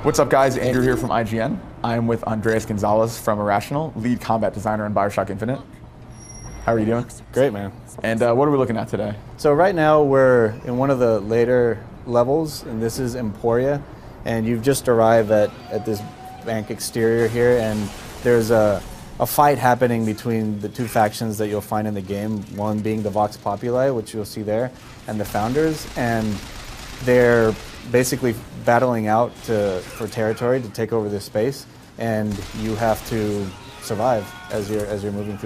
What's up, guys? Andrew here from IGN. I'm with Andreas Gonzalez from Irrational, lead combat designer in BioShock Infinite. How are you doing? Great, man. And what are we looking at today? So right now we're in one of the later levels, and this is Emporia, and you've just arrived at this bank exterior here, and there's a fight happening between the two factions that you'll find in the game, one being the Vox Populi, which you'll see there, and the Founders, and they're basically battling out for territory to take over this space, and you have to survive as you're moving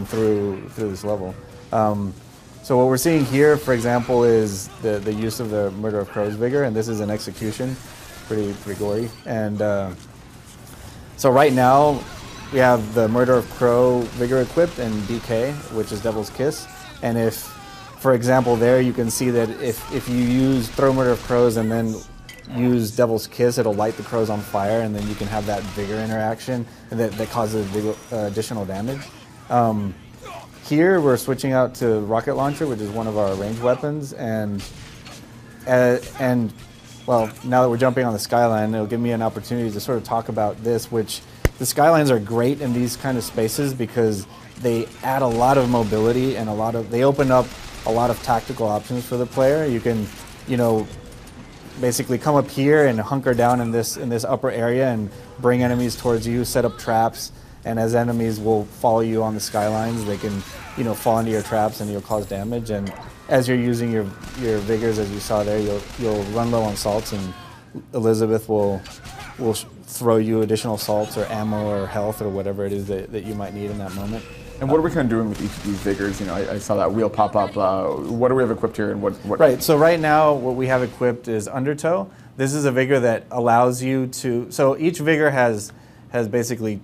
through this level. So what we're seeing here, for example, is the use of the Murder of Crows vigor, and this is an execution, pretty gory. And so right now we have the Murder of Crow vigor equipped and DK, which is Devil's Kiss, and if, for example, there you can see that if you throw Murder of Crows and then use Devil's Kiss, it'll light the crows on fire, and then you can have that vigor interaction and that causes additional damage. Here we're switching out to rocket launcher, which is one of our ranged weapons, and well, now that we're jumping on the skyline, it'll give me an opportunity to sort of talk about this, which the skylines are great in these kind of spaces because they add a lot of mobility and they open up a lot of tactical options for the player. You can, basically come up here and hunker down in this upper area and bring enemies towards you, set up traps, and as enemies will follow you on the skylines, they can, fall into your traps and you'll cause damage. And as you're using your vigors, as you saw there, you'll run low on salts, and Elizabeth will throw you additional salts or ammo or health or whatever it is that you might need in that moment. And what are we kind of doing with each of these vigors? I saw that wheel pop up. What do we have equipped here, and what? Right. So right now, what we have equipped is Undertow. This is a vigor that allows you to. So each vigor has basically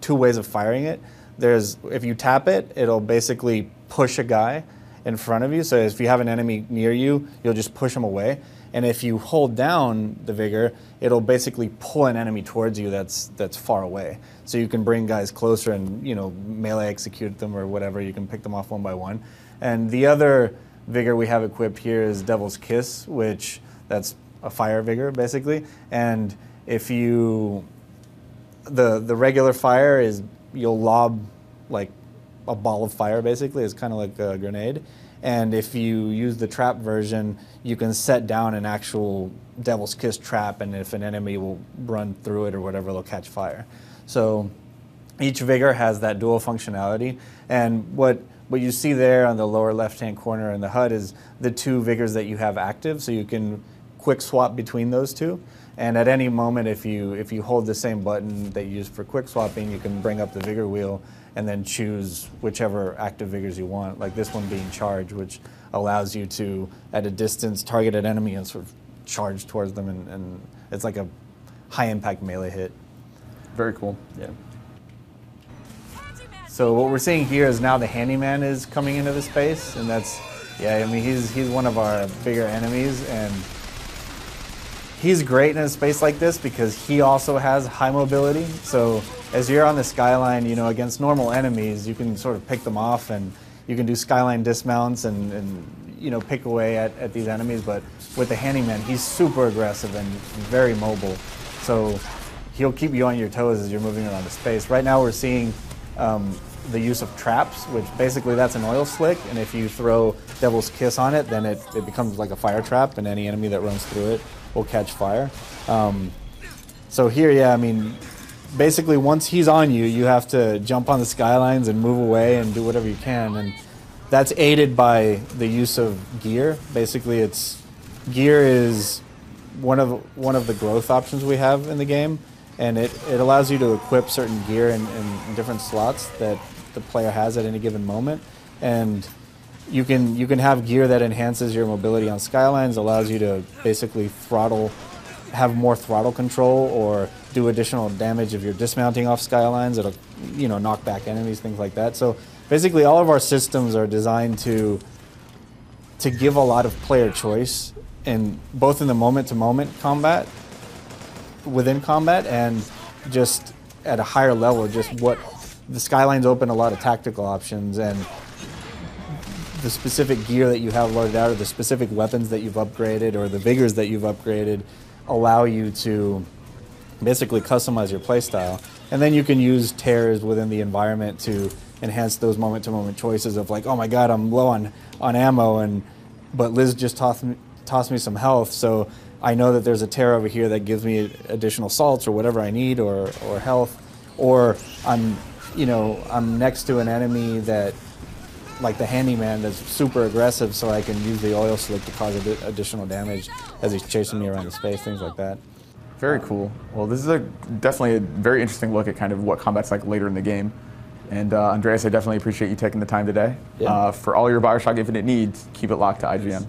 two ways of firing it. If you tap it, it'll basically push a guy in front of you. So if you have an enemy near you, you'll just push them away. And if you hold down the vigor, it'll basically pull an enemy towards you that's far away. So you can bring guys closer and melee execute them or whatever. You can pick them off one by one. And the other vigor we have equipped here is Devil's Kiss, which that's a fire vigor basically. And if the regular fire is you'll lob like a ball of fire basically. It's kind of like a grenade. And if you use the trap version, you can set down an actual Devil's Kiss trap, and if an enemy will run through it or whatever, they'll catch fire. So each vigor has that dual functionality. And what you see there on the lower left-hand corner in the HUD is the two vigors that you have active, so you can quick swap between those two. And at any moment, if you hold the same button that you use for quick swapping, you can bring up the vigor wheel and then choose whichever active vigors you want, like this one being charge, which allows you to, at a distance, target an enemy and sort of charge towards them, and it's like a high-impact melee hit. Very cool. Yeah. So what we're seeing here is now the Handyman is coming into the space, and he's one of our bigger enemies, and he's great in a space like this because he also has high mobility. So as you're on the skyline, against normal enemies, you can sort of pick them off, and you can do skyline dismounts and pick away at these enemies. But with the Handyman, he's super aggressive and very mobile. So he'll keep you on your toes as you're moving around the space. Right now we're seeing the use of traps, which basically that's an oil slick, and if you throw Devil's Kiss on it, then it becomes like a fire trap, and any enemy that runs through it will catch fire. So here, basically once he's on you, you have to jump on the skylines and move away and do whatever you can, and that's aided by the use of gear. Basically, gear is one of the growth options we have in the game, and it allows you to equip certain gear in different slots that the player has at any given moment, and you can have gear that enhances your mobility on skylines, allows you to basically have more throttle control or do additional damage if you're dismounting off skylines. It'll knock back enemies, things like that. So basically all of our systems are designed to give a lot of player choice, both in the moment-to-moment combat, within combat, and just at a higher level, just what the skylines open a lot of tactical options, and the specific gear that you have loaded out, or the specific weapons that you've upgraded, or the vigors that you've upgraded, allow you to basically customize your playstyle. And then you can use tears within the environment to enhance those moment-to-moment choices of like, oh my god, I'm low on ammo, but Liz just tossed me some health, so I know that there's a tear over here that gives me additional salts or whatever I need, or health, or I'm next to an enemy that, like the handyman, that's super aggressive, so I can use the oil slick to cause additional damage as he's chasing me around the space, things like that. Very cool. Well, this is definitely a very interesting look at kind of what combat's like later in the game. And Andreas, I definitely appreciate you taking the time today. Yeah. For all your BioShock Infinite needs, keep it locked to IGN.